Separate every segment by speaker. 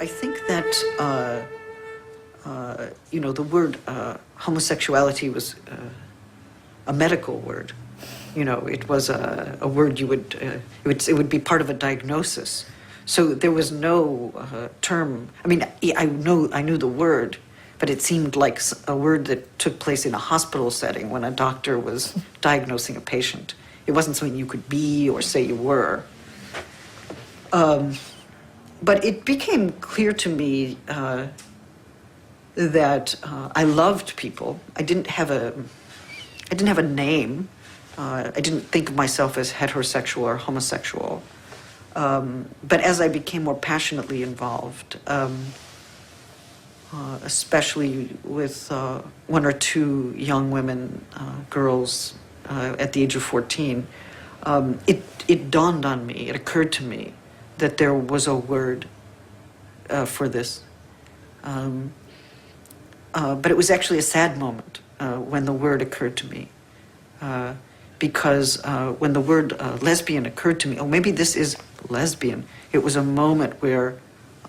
Speaker 1: I think that, the word homosexuality was a medical word. It was a word it would be part of a diagnosis. So there was no term. I mean, I knew the word, but it seemed like a word that took place in a hospital setting when a doctor was diagnosing a patient. It wasn't something you could be or say you were. But it became clear to me that I loved people. I didn't have a name. I didn't think of myself as heterosexual or homosexual. But as I became more passionately involved, especially with one or two young women, girls, at the age of 14, it dawned on me, it occurred to me that there was a word for this. But it was actually a sad moment when the word occurred to me. Because when the word lesbian occurred to me, oh, maybe this is lesbian, it was a moment where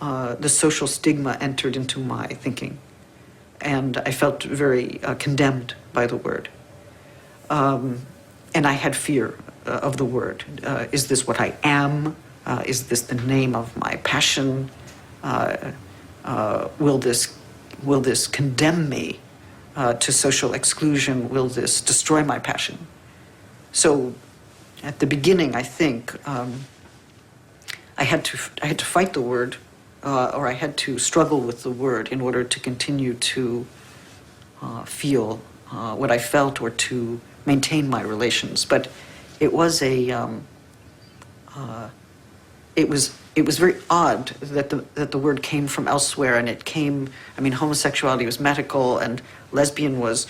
Speaker 1: the social stigma entered into my thinking. And I felt very condemned by the word. And I had fear of the word. Is this what I am? Is this the name of my passion? Will this condemn me to social exclusion? Will this destroy my passion? So, at the beginning, I think I had to fight the word, or I had to struggle with the word in order to continue to feel what I felt or to maintain my relations. But it was it was very odd that the word came from elsewhere, and it came. I mean, homosexuality was medical, and lesbian was.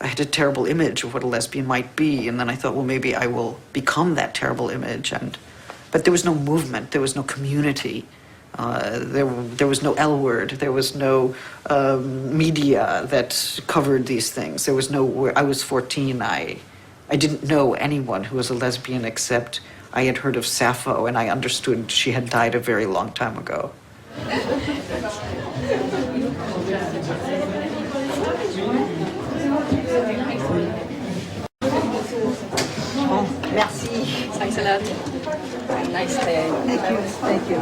Speaker 1: I had a terrible image of what a lesbian might be, and then I thought, well, maybe I will become that terrible image. But there was no movement, there was no community, there was no L word, there was no media that covered these things. There was no. I was 14. I didn't know anyone who was a lesbian except I had heard of Sappho, and I understood she had died a very long time ago.
Speaker 2: Bon, merci.
Speaker 3: Thanks a lot. Nice day.
Speaker 2: Thank you.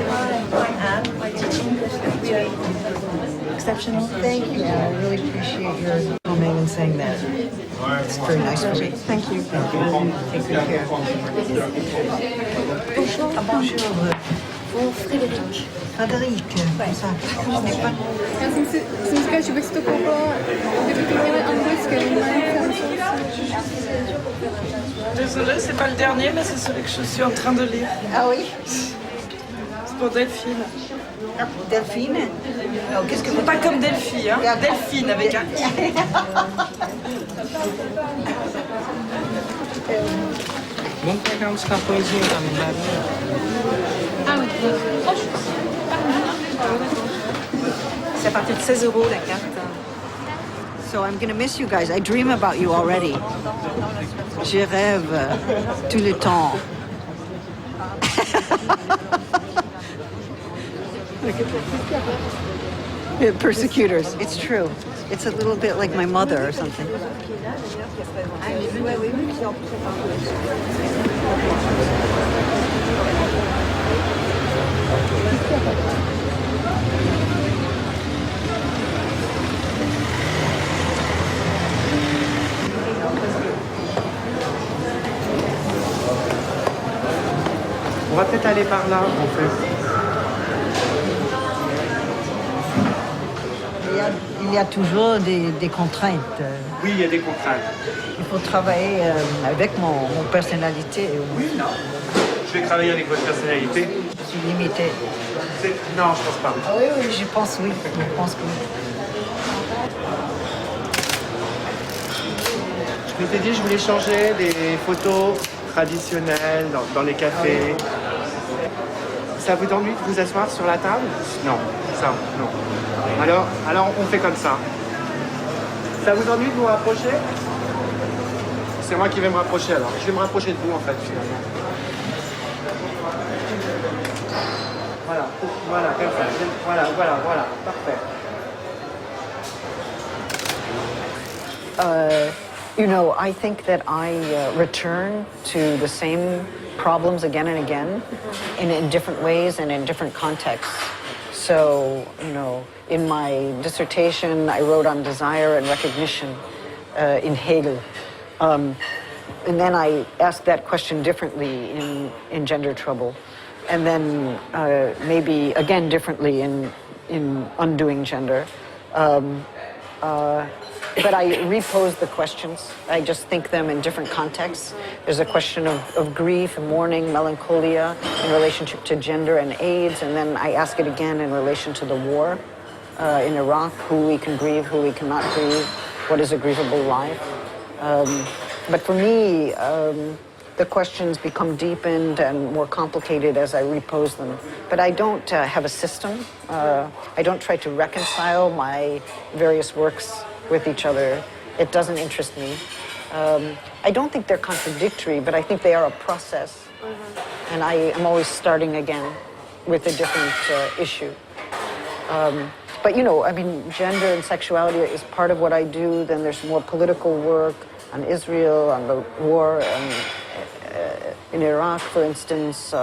Speaker 2: Exceptional. Thank you. I really appreciate your coming and saying that. It's very nice of you. Thank you. Thank you. Take good care. Bonjour. Bonjour.
Speaker 3: Frédéric.
Speaker 2: Frédéric.
Speaker 4: Já jsem si říkala, že bych to koupila, kdyby to měli anglicky.
Speaker 5: Désolée, c'est pas le dernier, mais c'est celui que je suis en train de lire.
Speaker 2: Ah oui?
Speaker 5: C'est pour Delphine.
Speaker 2: Delphine? Oh, qu'est-ce que vous...
Speaker 5: Pas comme Delphine, hein? Delphine avec un I.
Speaker 4: Ah oui.
Speaker 2: C'est à partir de 16 € la carte. So I'm gonna miss you guys. I dream about you already. Je rêve tout le temps. Persecutors. It's true. It's a little bit like my mother or something.
Speaker 6: On va peut-être aller par là, en fait.
Speaker 2: Il y a toujours des contraintes.
Speaker 6: Oui, il y a des contraintes.
Speaker 2: Il faut travailler avec mon personnalité.
Speaker 6: Non. Je vais travailler avec votre personnalité.
Speaker 2: Je suis limitée.
Speaker 6: Non, je pense pas.
Speaker 2: Ah oui, je pense oui. Je pense que oui.
Speaker 6: Je m'étais dit, je voulais changer des photos traditionnelles dans les cafés. Ça vous ennuie de vous asseoir sur la table? Non, ça, non. Alors on fait comme ça. Ça vous ennuie de vous rapprocher? C'est moi qui vais me rapprocher alors. Je vais me rapprocher de vous en fait finalement. Voilà, voilà, comme ça. Voilà, voilà, voilà, parfait.
Speaker 2: You know, I think that I return to the same problems again and again in different ways and in different contexts. So, you know, in my dissertation, I wrote on desire and recognition in Hegel. And then I asked that question differently in Gender Trouble. And then maybe again differently in Undoing Gender. But I repose the questions. I just think them in different contexts. There's a question of grief and mourning, melancholia in relationship to gender and AIDS, and then I ask it again in relation to the war in Iraq, who we can grieve, who we cannot grieve, what is a grievable life. But for me, the questions become deepened and more complicated as I repose them. But I don't have a system. I don't try to reconcile my various works with each other. It doesn't interest me. I don't think they're contradictory, but I think they are a process. And I am always starting again with a different issue. But you know, I mean, gender and sexuality is part of what I do. Then there's more political work on Israel, on the war in Iraq, for instance,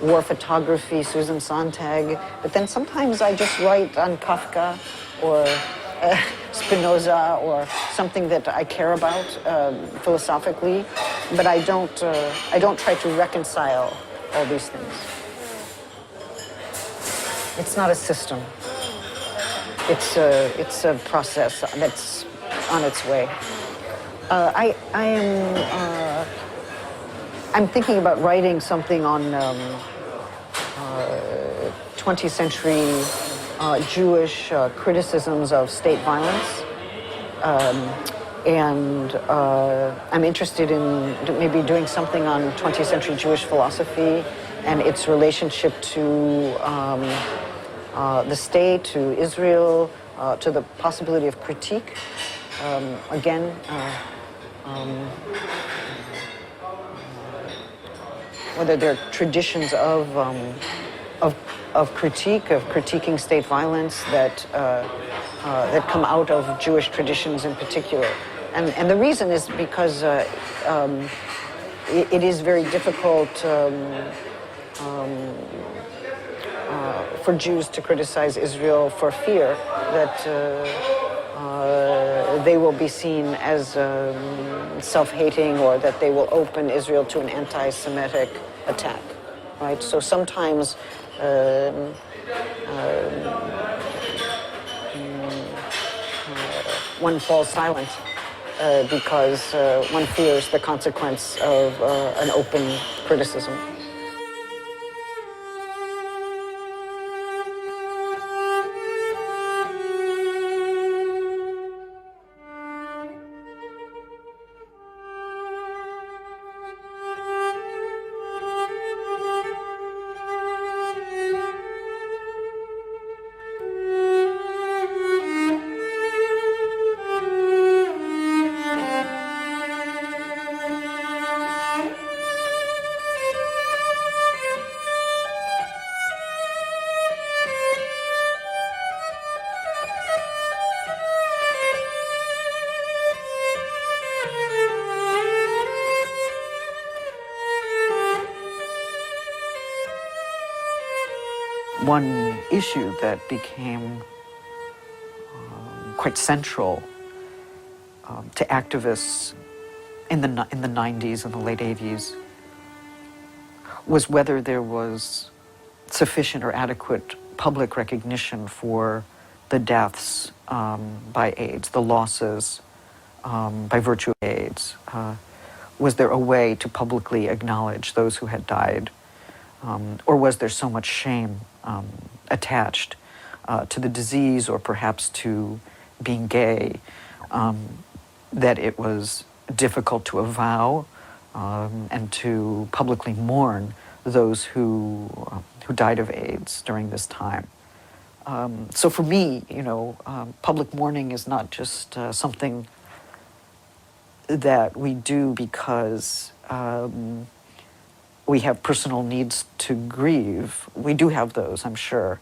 Speaker 2: war photography, Susan Sontag. But then sometimes I just write on Kafka or Spinoza or something that I care about philosophically, but I don't try to reconcile all these things. It's not a system. It's a process that's on its way. I'm thinking about writing something on 20th century Jewish criticisms of state violence. And I'm interested in maybe doing something on 20th century Jewish philosophy and its relationship to the state, to Israel, to the possibility of critique. Whether there are traditions of critique, of critiquing state violence that come out of Jewish traditions in particular. And the reason is because it is very difficult for Jews to criticize Israel for fear that they will be seen as self-hating or that they will open Israel to an anti-Semitic attack, right? So sometimes one falls silent because one fears the consequence of an open criticism. One issue that became quite central to activists in the 90s and the late 80s was whether there was sufficient or adequate public recognition for the deaths by AIDS, the losses by virtue of AIDS. Was there a way to publicly acknowledge those who had died? Or was there so much shame attached to the disease or perhaps to being gay that it was difficult to avow and to publicly mourn those who died of AIDS during this time? So for me, you know, public mourning is not just something that we do because
Speaker 1: we have personal needs to grieve. We do have those, I'm sure.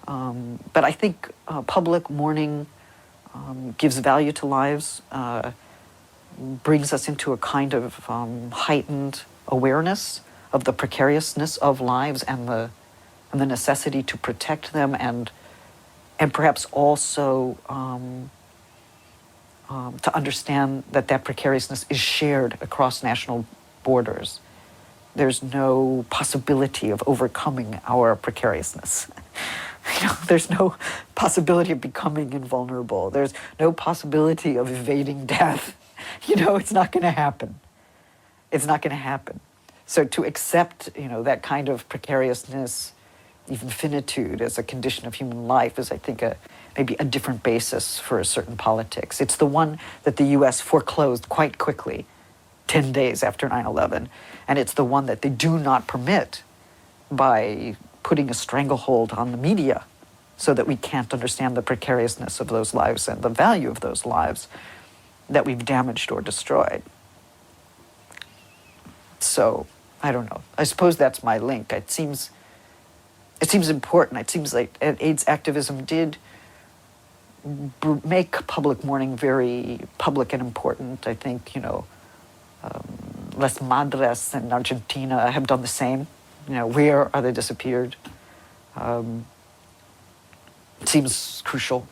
Speaker 1: But I think public mourning gives value to lives, brings us into a kind of heightened awareness of the precariousness of lives and the necessity to protect them, and perhaps also to understand that precariousness is shared across national borders. There's no possibility of overcoming our precariousness. There's no possibility of becoming invulnerable. There's no possibility of evading death. It's not going to happen. It's not going to happen. So to accept, that kind of precariousness, even finitude as a condition of human life is, I think, maybe a different basis for a certain politics. It's the one that the U.S. foreclosed quite quickly, 10 days after 9/11, and it's the one that they do not permit by putting a stranglehold on the media so that we can't understand the precariousness of those lives and the value of those lives that we've damaged or destroyed. So, I don't know. I suppose that's my link. It seems important. It seems like AIDS activism did make public mourning very public and important. I think, Las Madres in Argentina have done the same. Where are they disappeared? It seems crucial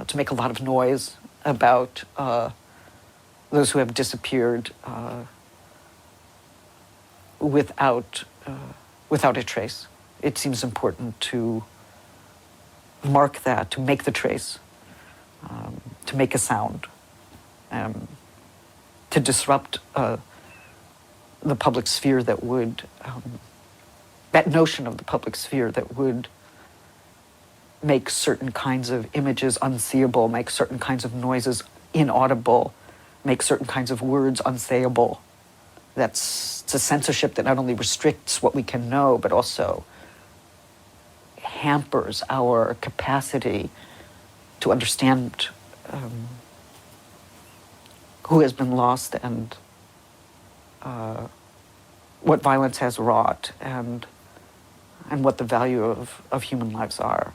Speaker 1: to make a lot of noise about those who have disappeared without a trace. It seems important to mark that, to make the trace, to make a sound, to disrupt the public sphere that would, that notion of the public sphere that would make certain kinds of images unseeable, make certain kinds of noises inaudible, make certain kinds of words unsayable. It's a censorship that not only restricts what we can know, but also hampers our capacity to understand who has been lost and what violence has wrought and what the value of human lives are.